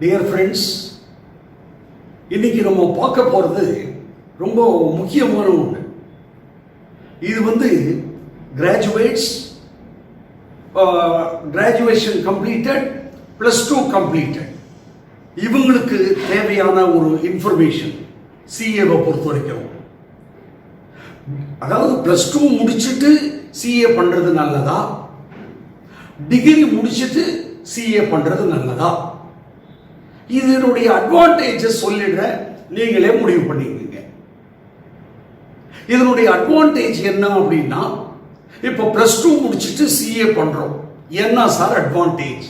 Dear friends, இன்னைக்கு நம்ம பார்க்க போகிறது ரொம்ப முக்கியமான ஒன்று. இது கிராஜுவேட்ஸ், கிராஜுவேஷன் கம்ப்ளீட்டட், +2 கம்ப்ளீட்டட், இவங்களுக்கு தேவையான ஒரு இன்ஃபர்மேஷன் சிஏவை பொறுத்த வரைக்கும். அதாவது +2 முடிச்சுட்டு சிஏ பண்ணுறது நல்லதா, டிகிரி முடிச்சுட்டு சிஏ பண்ணுறது நல்லதா? இதனுடைய அட்வான்டேஜஸ் சொல்லிடுறேன், நீங்களே முடிவு பண்ணிக்கங்க. இதனுடைய அட்வான்டேஜ் என்ன அப்படின்னா, இப்போ +2 முடிச்சுட்டு சிஏ பண்றோம். என்ன சார் அட்வான்டேஜ்?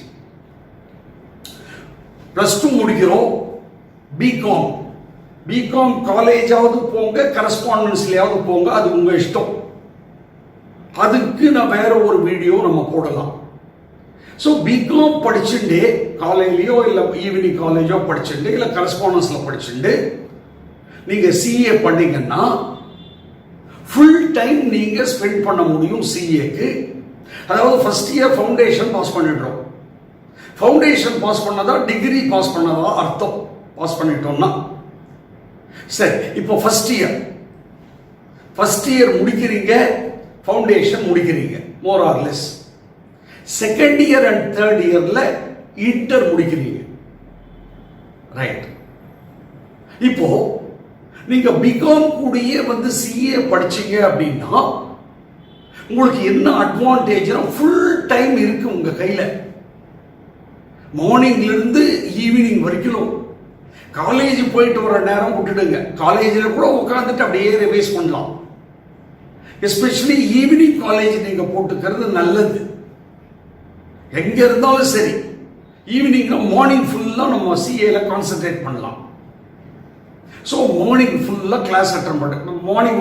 +2 முடிக்கிறோம், பிகாம் காலேஜாவது போங்க, கரஸ்பாண்டன்ஸ்லயாவது போங்க, அது உங்க இஷ்டம். அதுக்கு நான் வேற ஒரு வீடியோ நம்ம போடலாம். ஸோ பிகாம் படிச்சுட்டு காலையிலையோ இல்லை ஈவினிங் காலேஜோ படிச்சுட்டு இல்லை கரஸ்பாண்டன்ஸில் படிச்சுட்டு நீங்கள் சிஏ பண்ணீங்கன்னா ஃபுல் டைம் நீங்கள் ஸ்பெண்ட் பண்ண முடியும் சிஏக்கு. அதாவது ஃபர்ஸ்ட் இயர் ஃபவுண்டேஷன் பாஸ் பண்ணிடுறோம். ஃபவுண்டேஷன் பாஸ் பண்ணதா டிகிரி பாஸ் பண்ணதா அர்த்தம். பாஸ் பண்ணிட்டோம்னா சரி. இப்போ ஃபர்ஸ்ட் இயர் முடிக்கிறீங்க, ஃபவுண்டேஷன் முடிக்கிறீங்க more or less. Second year and third இயர்ல இன்டர் முடிக்கிறீங்க, ரைட்? இப்போ நீங்க பிகாம் கூடயே சிஏ படிச்சீங்க அப்படின்னா உங்களுக்கு என்ன அட்வான்டேஜ்னா ஃபுல் டைம் இருக்கு உங்க கையில. மார்னிங்ல இருந்து ஈவினிங் வரைக்கும். காலேஜ் போயிட்டு வர நேரம் விட்டுடுங்க, காலேஜில் கூட உட்காந்துட்டு அப்படியே ரிவைஸ் பண்ணலாம். எஸ்பெஷலி ஈவினிங் காலேஜ் நீங்க போட்டுக்கிறது நல்லது. எங்க இருந்தாலும் சரி, ஈவினிங் மார்னிங் ஃபுல்லா நம்ம சிஏல கான்சென்ட்ரேட் பண்ணலாம். ஸோ மார்னிங் ஃபுல்லா கிளாஸ் அட்டன் பண்ணுங்க. Morning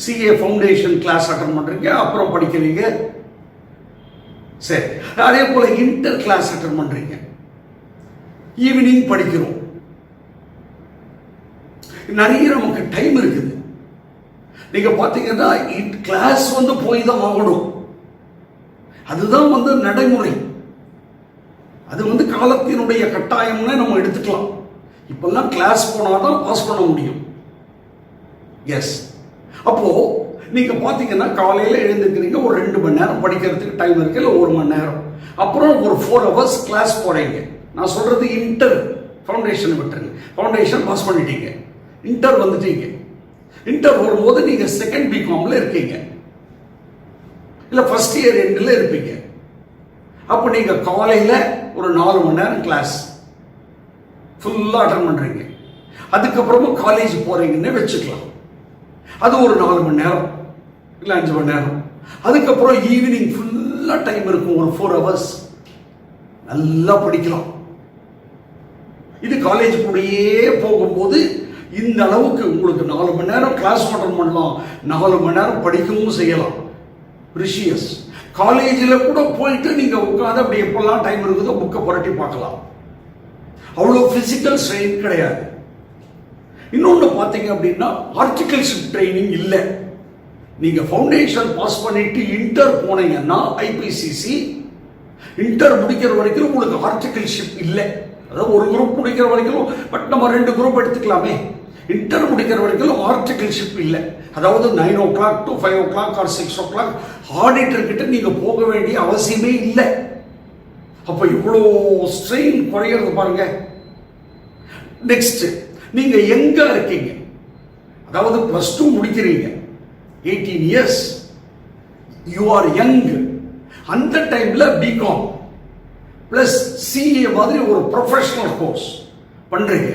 CA foundation class attend பண்றீங்க, அப்புறம் படிக்கிறீங்க. சரி, அதே போல இன்டர் கிளாஸ் அட்டன் பண்றீங்க, ஈவினிங் படிக்கிறோம். நிறைய நமக்கு டைம் இருக்குது. நீங்க பாத்தீங்கன்னா கிளாஸ் போய் தான் ஆகணும். அதுதான் நடைமுறை. அது காலத்தினுடைய கட்டாயம்னு நம்ம எடுத்துக்கலாம். இப்பெல்லாம் கிளாஸ் போனாதான் பாஸ் பண்ண முடியும். எஸ். அப்போ நீங்க பாத்தீங்கன்னா காலையில எழுந்துக்கிறீங்க, ஒரு 2 மணி நேரம் படிக்கிறதுக்கு டைம் இருக்கு, இல்லை 1 மணி நேரம். அப்புறம் ஒரு 4 hours கிளாஸ் போறீங்க. நான் சொல்றது இன்டர், ஃபவுண்டேஷன் விட்டுருங்க. ஃபவுண்டேஷன் பாஸ் பண்ணிட்டீங்க, இன்டர் வந்துட்டீங்க. இன்டர் வரும்போது நீங்க செகண்ட் பிகாம்ல இருக்கீங்க, இல்ல ஃபர்ஸ்ட் இயர் எண்ட்ல இருப்பீங்க. அப்ப நீங்க காலையில ஒரு 4 மணி நேரம் கிளாஸ் ஃபுல்லா அட்டெண்ட் பண்றீங்க. அதுக்கப்புறமா காலேஜ் போறீங்கன்னு வச்சுக்கலாம், அது ஒரு 4 மணி நேரம் இல்ல 5 மணி நேரம். அதுக்கப்புறம் ஈவினிங் ஃபுல்லா டைம் இருக்கும், ஒரு 4 hours நல்லா படிக்கலாம். இது காலேஜ் கூடயே போகும்போது இந்த அளவுக்கு உங்களுக்கு 4 மணி நேரம் கிளாஸ் அட்டெண்ட் பண்ணலாம், 4 மணி நேரம் படிக்கவும் செய்யலாம். ப்ரிஷியஸ். காலேஜில் கூட போயிட்டு நீங்க உட்காந்து அப்படி எப்பெல்லாம் டைம் இருக்குதோ புக்கை புரட்டி பார்க்கலாம். அவ்வளோ பிசிக்கல் ஸ்ட்ரெயின் கிடையாது. இன்னொன்று பார்த்தீங்க அப்படின்னா ஆர்டிகல்ஷிப் ட்ரைனிங் இல்லை. நீங்க ஃபவுண்டேஷன் பாஸ் பண்ணிட்டு இன்டர் போனீங்கன்னா ஐபிசிசி இன்டர் முடிக்கிற வரைக்கும் உங்களுக்கு ஆர்டிகல்ஷிப் இல்லை. அதாவது ஒரு குரூப் முடிக்கிற வரைக்கும், பட் நம்ம 2 குரூப் எடுத்துக்கலாமே. இன்டர் முடிக்கிற வரைக்கும் ஆர்டிகல்ஷிப் இல்லை. அதாவது 9 o'clock to 5 o'clock or 6 o'clock auditor கிட்ட நீங்க போக வேண்டிய அவசியமே இல்லை. அப்ப இவ்வளோ ஸ்ட்ரெயின் குறையிறது பாருங்க. நெக்ஸ்ட், நீங்க எங்க இருக்கீங்க? அதாவது +2 முடிக்கிறீங்க, 18 years, யூ ஆர் யங். அந்த டைம்ல பிகாம் பிளஸ் சிஏ மாதிரி ஒரு ப்ரொஃபஷனல் கோர்ஸ் பண்றீங்க.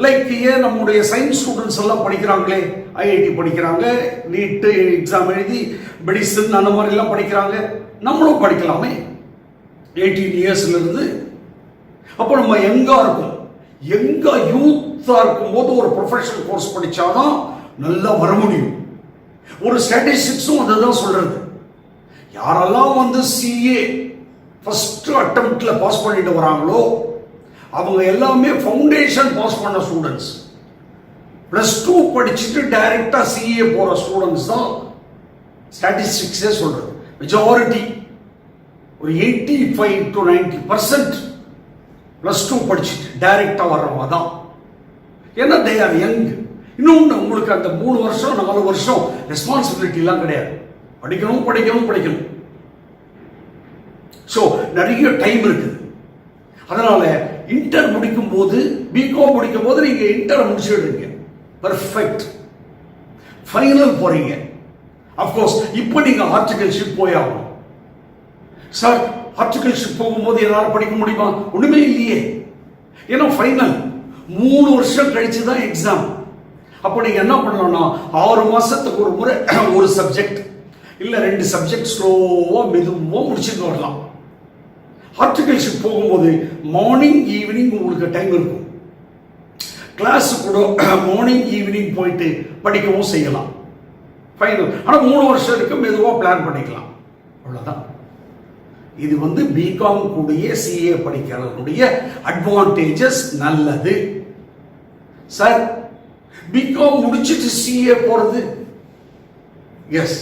லைக் ஏன் நம்முடைய சயின்ஸ் ஸ்டூடெண்ட்ஸ் எல்லாம் படிக்கிறாங்களே, ஐஐடி படிக்கிறாங்க, நீட் எக்ஸாம் எழுதி மெடிசன் அந்த மாதிரி எல்லாம் படிக்கிறாங்க. நம்மளும் படிக்கலாமே 18 yearsல இருந்து. அப்போ நம்ம எங்கா இருக்கும், எங்க யூத்தா இருக்கும் போது ஒரு ப்ரொஃபஷனல் கோர்ஸ் படிச்சாதான் நல்லா வர முடியும். ஒரு ஸ்டாட்டிஸ்டிக்ஸும் அதுதான் சொல்றது. யாரெல்லாம் சிஏ ஃபர்ஸ்ட் அட்டெம்ப்ட்ல பாஸ் பண்ணிட்டு வராங்களோ அவங்க எல்லாமே ஃபவுண்டேஷன் பாஸ் பண்ண ஸ்டூடெண்ட்ஸ். +2 படிச்சுட்டு டைரக்டா சிஏ போற ஸ்டூடெண்ட்ஸ் தான் ஸ்டாட்டிஸ்டிக்ஸே சொல்றது. மெஜாரிட்டி ஒரு 85 to 90% +2 படிச்சுட்டு டைரக்டா வர்றவங்க தான். ஏன்னா தே ஆர் யங். இன்னொன்று, உங்களுக்கு அந்த 3 வருஷம் 4 வருஷம் ரெஸ்பான்சிபிலிட்டிலாம் கிடையாது. படிக்கணும் படிக்கணும் படிக்கணும். ஸோ நிறைய டைம் இருக்குது. அதனால இன்டர் முடிக்கும் போது, பிகாம் முடிக்கும் போது நீங்க இன்டர் முடிச்சிடுறீங்க, பெர்ஃபெக்ட். ஃபைனல் போறீங்க. அப்கோர்ஸ் இப்போ நீங்க ஆர்டிகல்ஷிப் போய் ஆகணும். சார் ஆர்டிகல்ஷிப் போகும்போது என்னால் படிக்க முடியுமா? ஒண்ணுமே இல்லையே. ஏன்னா ஃபைனல் 3 வருஷம் கழிச்சு தான் எக்ஸாம். அப்போ நீங்க என்ன பண்ணலாம்னா 6 மாசத்துக்கு ஒரு முறை ஒரு சப்ஜெக்ட் இல்ல 2 சப்ஜெக்ட் ஸ்லோவா மெதுவா முடிச்சுட்டு வரலாம். ஆர்டிகல்ஷிப் போகும்போது மார்னிங் ஈவினிங் உங்களுக்கு டைம் இருக்கும். கிளாஸ் கூட மார்னிங் ஈவினிங் போயிட்டு படிக்கவும் செய்யலாம். ஃபைனல் ஆனா 3 வருஷம் இருக்கு, மெதுவா பிளான் பண்ணிக்கலாம். அவ்வளவுதான். இது பிகாம் கூடிய சிஏ படிக்கிறவனுடைய அட்வான்டேஜஸ். நல்லது சார். பிகாம் முடிச்சிட்டு சிஏ போறது, எஸ்.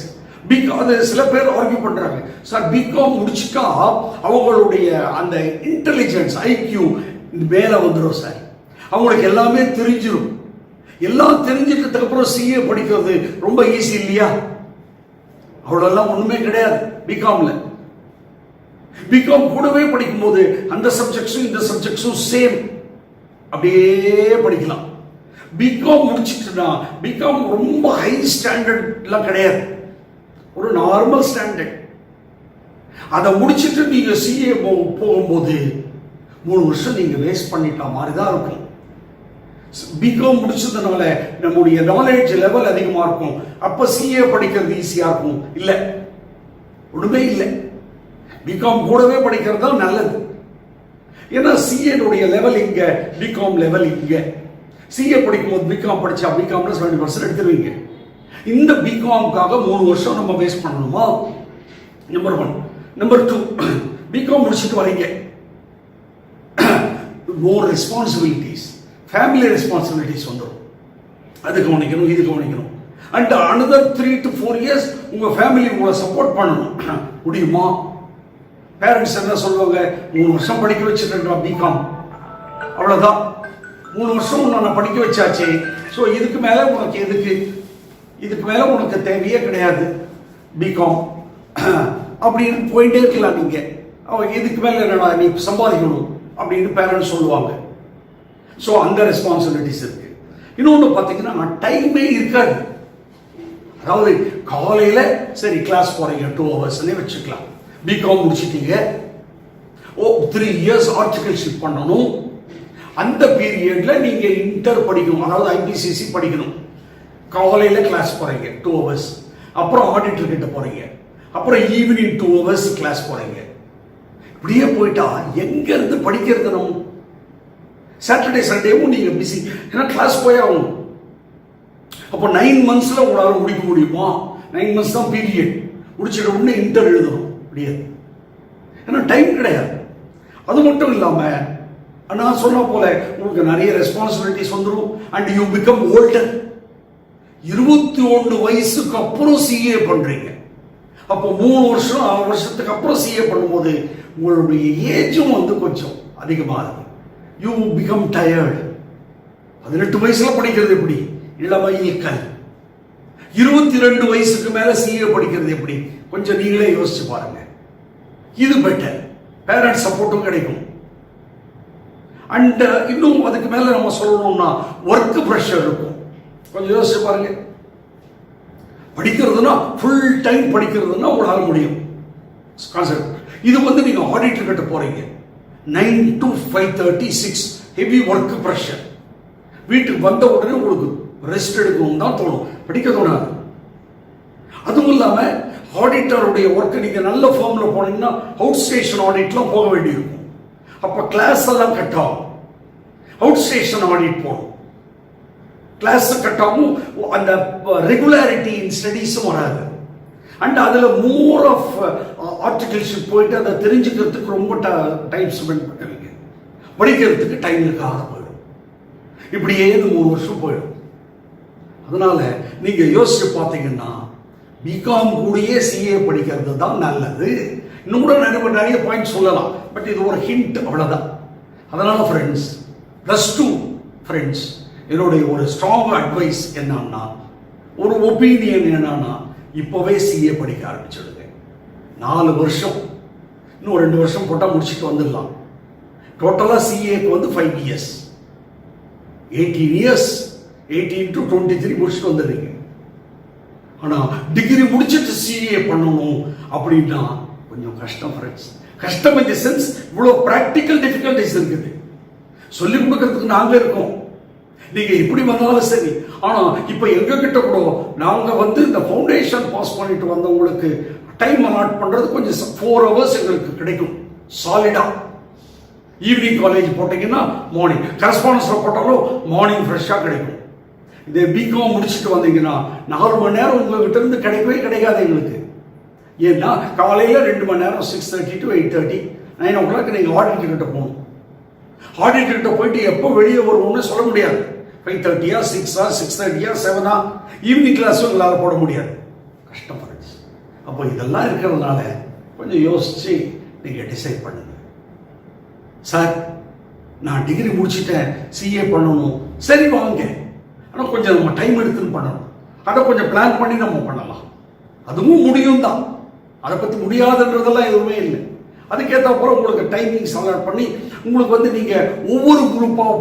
அது சில பேர் ஆர்கியூ பண்றாங்க, சார் பிகாம் முடிச்சுட்டா அவங்களுடைய அந்த இன்டெலிஜென்ஸ் ஐக்யூ மேல வந்துடும் சார், அவங்களுக்கு எல்லாமே தெரிஞ்சிடும். எல்லாம் தெரிஞ்சிட்டதுக்கு அப்புறம் சிஏ படிக்கிறது ரொம்ப ஈஸி இல்லையா? அவ்வளோலாம் ஒண்ணுமே கிடையாது பிகாம்ல. பிகாம் கூடவே படிக்கும் போது அந்த சப்ஜெக்ட்ஸும் இந்த சப்ஜெக்ட்ஸும் சேம் அப்படியே படிக்கலாம். பிகாம் முடிச்சுட்டுனா பிகாம் ரொம்ப ஹை ஸ்டாண்டர்ட்லாம் கிடையாது, ஒரு நார்மல் ஸ்டாண்டர்ட். அதை முடிச்சுட்டு நீங்க சிஏ போகும்போது 3 வருஷம் நீங்க வேஸ்ட் பண்ணிட்ட மாதிரி தான் இருக்கும். பிகாம் முடிச்சதுனால நம்முடைய நாலேஜ் லெவல் அதிகமா இருக்கும். அப்ப சிஏ படிக்கிறது ஈஸியா இருக்கும்? இல்ல, ஒண்ணுமே இல்லை. பிகாம் கூடவே படிக்கிறது தான் நல்லது. ஏன்னா சிஏனுடைய லெவல் இங்க, பிகாம் லெவல் இங்க. சிஏ படிக்கும்போது பிகாம் படிச்சா பிகாம்ல 70% எடுத்துருவீங்க. இந்த பிகாம்காக 3 வருஷம் நம்ம வேஸ்ட் பண்ணணுமா? நம்பர் 1. நம்பர் 2, பிகாம் முடிச்சுட்டு வரீங்க, மோர் ரெஸ்பான்சிபிலிட்டிஸ், ஃபேமிலி ரெஸ்பான்சிபிலிட்டிஸ் வந்துடும். அது கவனிக்கணும், இது கவனிக்கணும். அண்ட் அனதர் 3 to 4 years உங்க ஃபேமிலி உங்களை சப்போர்ட் பண்ணணும். முடியுமா? பேரண்ட்ஸ் என்ன சொல்லுவாங்க, 3 வருஷம் படிக்க வச்சுட்டா பிகாம், அவ்வளவுதான், 3 வருஷம் நான் படிக்க வச்சாச்சு, ஸோ இதுக்கு மேல உனக்கு எதுக்கு, இதுக்கு மேல உனக்கு தேவையே கிடையாது பிகாம் அப்படின்னு போயிட்டே இருக்கலாம் நீங்க. அவங்க இதுக்கு மேல என்னடா நீ சம்பாதிக்கணும் அப்படின்னு பேரண்ட்ஸ் சொல்லுவாங்க. ஸோ அந்த ரெஸ்பான்சிபிலிட்டிஸ் இருக்கு. இன்னொன்று பார்த்தீங்கன்னா டைமே இருக்காது. அதாவது காலையில சரி கிளாஸ் போறீங்க 2 hours வச்சுக்கலாம். பிகாம் முடிச்சிட்டீங்க, 3 years ஆர்டிகல்ஷிப் பண்ணணும். அந்த பீரியட்ல நீங்க இன்டர் படிக்கணும், அதாவது ஐபிசிசி படிக்கணும். காலையில கிளாஸ் போறீங்க 2 hours, அப்புறம் ஆடிட்டர் கிட்ட போறீங்க, அப்புறம் ஈவினிங் 2 hours கிளாஸ் போறீங்க. இப்படியே போயிட்டா எங்க இருந்து படிக்கிறது? நம்ம சாட்டர்டே சண்டேவும் நீங்க பிஸி, ஏன்னா கிளாஸ் போய் ஆகணும். அப்போ 9 monthsல உங்களால முடிக்க முடியுமா? 9 months தான் பீரியட். முடிச்சிட்ட உடனே இன்டர் எழுதணும், முடியாது, ஏன்னா டைம் கிடையாது. அது மட்டும் இல்லாம நான் சொன்ன போல உங்களுக்கு நிறைய ரெஸ்பான்சிபிலிட்டிஸ் வந்துடும். And you become older. 21 வயசுக்கு அப்புறம் சிஏ பண்றீங்க. அப்போ 3 வருஷம் 6 வருஷத்துக்கு அப்புறம் சிஏ பண்ணும்போது உங்களுடைய ஏஜும் கொஞ்சம் அதிகமா இருக்கும். You become tired. 18 வயசுல படிக்கிறது எப்படி? இளமையில் கல். 22 வயசுக்கு மேல சிஏ படிக்கிறது எப்படி? கொஞ்சம் நீங்களே யோசிச்சு பாருங்க. இது பெட்டர், பேரண்ட்ஸ் சப்போர்ட்டும் கிடைக்கும். அண்ட் இன்னும் அதுக்கு மேல நம்ம சொல்லணும்னா ஒர்க் ப்ரெஷர் இருக்கும். கொஞ்சம் யோசிச்சு பாருங்க. படிக்கிறதுனா ஃபுல் டைம் படிக்கிறதுனா உங்களால முடியும். இது நீங்க ஆடிட்டர் கிட்ட போறீங்க, 9 to 5:30 6 ஹெவி ஒர்க் ப்ரெஷர். வீட்டுக்கு வந்த உடனே உங்களுக்கு ரெஸ்ட் எடுக்கணும் தான் தோணும், படிக்க தோணாது. அதுவும் இல்லாம ஆடிட்டருடைய ஒர்க் நீங்க நல்ல ஃபார்ம்ல போனீங்கன்னா அவுட் ஸ்டேஷன் ஆடிட்லாம் போக வேண்டியிருக்கும். அப்ப கிளாஸ் எல்லாம் கட் ஆகும். அவுட் ஸ்டேஷன் ஆடிட் போகணும், கிளாஸ் கட் ஆகும். அந்த ரெகுலாரிட்டி இன் ஸ்டடீஸும் வராது. அண்ட் அதுல மோர் ஆஃப் ஆர்டிகல்ஷிப் போயிட்டு அதை தெரிஞ்சுக்கிறதுக்கு ரொம்ப டைம் ஸ்பெண்ட் பண்ணுவீங்க. படிக்கிறதுக்கு டைம் இருக்காக போயிடும். இப்படியே 3 வருஷம் போயிடும். அதனால நீங்க யோசிச்சு பார்த்தீங்கன்னா பிகாம் கூடயே சிஏ படிக்கிறது தான் நல்லது. இன்னும் கூட நிறைய பாயிண்ட் சொல்லலாம், பட் இது ஒரு ஹிண்ட், அவ்வளவுதான். அதனால் ஃப்ரெண்ட்ஸ், +2 ஃப்ரெண்ட்ஸ், என்னுடைய ஒரு ஸ்ட்ராங் அட்வைஸ் என்னன்னா, ஒரு ஒப்பீனியன் என்னன்னா, இப்போவே சிஏ படிக்க ஆரம்பிச்சிடுங்க. 4 வருஷம், இன்னும் 2 வருஷம் போட்டால் முடிச்சுட்டு வந்துடலாம். டோட்டலாக சிஏக்கு வந்து 5 இயர்ஸ், 18 இயர்ஸ், 18 to 23 முடிச்சுட்டு வந்துடுறீங்க. ஆனால் டிகிரி முடிச்சுட்டு சிஏ பண்ணணும் அப்படின்னா கொஞ்சம் கஷ்டம் ஃப்ரெண்ட்ஸ். கஷ்டம் இன் தி சென்ஸ், இவ்வளோ ப்ராக்டிக்கல் டிஃபிகல்டிஸ் இருக்குது. சொல்லிக் கொடுக்கறதுக்கு நாங்கள் இருக்கோம், நீங்கள் எப்படி வந்தாலும் சரி. ஆனால் இப்போ எங்ககிட்ட கூட நாங்கள் வந்து இந்த ஃபவுண்டேஷன் பாஸ் பண்ணிட்டு வந்தவங்களுக்கு டைம் அலாட் பண்ணுறது கொஞ்சம் 4 hours எங்களுக்கு கிடைக்கும் சாலிடாக. ஈவினிங் காலேஜ் போட்டிங்கன்னா மார்னிங், கரஸ்பாண்டன்ஸில் போட்டாலும் மார்னிங் ஃப்ரெஷ்ஷாக கிடைக்கும். இதே பிகாம் முடிச்சுட்டு வந்தீங்கன்னா 4 மணி நேரம் உங்கள்கிட்ட இருந்து கிடைக்கவே கிடைக்காது எங்களுக்கு. ஏன்னா காலையில் 2 மணி நேரம் 6:30 to 8:30, 9 o'clock நீங்கள் ஆடிட்டர்கிட்ட போகணும். ஆடிட்டர்கிட்ட போயிட்டு எப்போ வெளியே வருவோம்னு சொல்ல முடியாது. 5:30, 6, 6:30, 7 ஈவினிங் கிளாஸும் எங்களால் போட முடியாது. கஷ்டம் ஃப்ரெண்ட்ஸ். அப்போ இதெல்லாம் இருக்கிறதுனால கொஞ்சம் யோசித்து நீங்கள் டிசைட் பண்ணுங்க. சார், நான் டிகிரி முடிச்சுட்டேன், சிஏ பண்ணணும், சரி வாங்க. ஆனால் கொஞ்சம் நம்ம டைம் எடுத்துன்னு பண்ணணும். அதை கொஞ்சம் பிளான் பண்ணி நம்ம பண்ணலாம். அதுவும் முடியும் தான், அதை பற்றி முடியாதுன்றதெல்லாம் எதுவுமே இல்லை. அதுக்கேற்ற போல உங்களுக்கு டைமிங்ஸ் அலாட் பண்ணி உங்களுக்கு வந்து நீங்கள் ஒவ்வொரு குரூப்பாக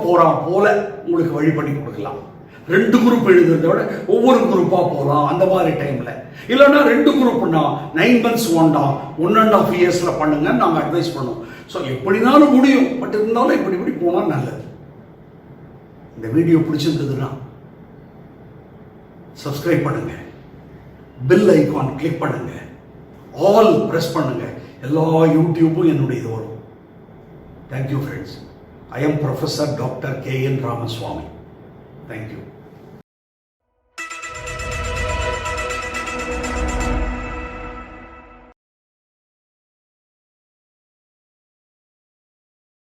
போல உங்களுக்கு வழி பண்ணி கொடுக்கலாம். 2 குரூப் எழுதுறத விட ஒவ்வொரு குரூப்பாக போகலாம் அந்த மாதிரி டைமில். இல்லைன்னா 2 குரூப்னா 9 months 1.5 years பண்ணுங்க நாங்கள் அட்வைஸ் பண்ணுவோம். ஸோ எப்படினாலும் முடியும், பட் இருந்தாலும் இப்படி போனால் நல்லது. இந்த வீடியோ பிடிச்சிருந்ததுன்னா சப்ஸ்கிரைப் பண்ணுங்க, பெல் ஐகான் கிளிக் பண்ணுங்க, ஆல் பிரஸ் பண்ணுங்க. எல்லா யூடியூப்பும் என்னுடைய இது வரும். Thank you friends. I am Professor Dr. K.N. Ramaswamy. Thank you.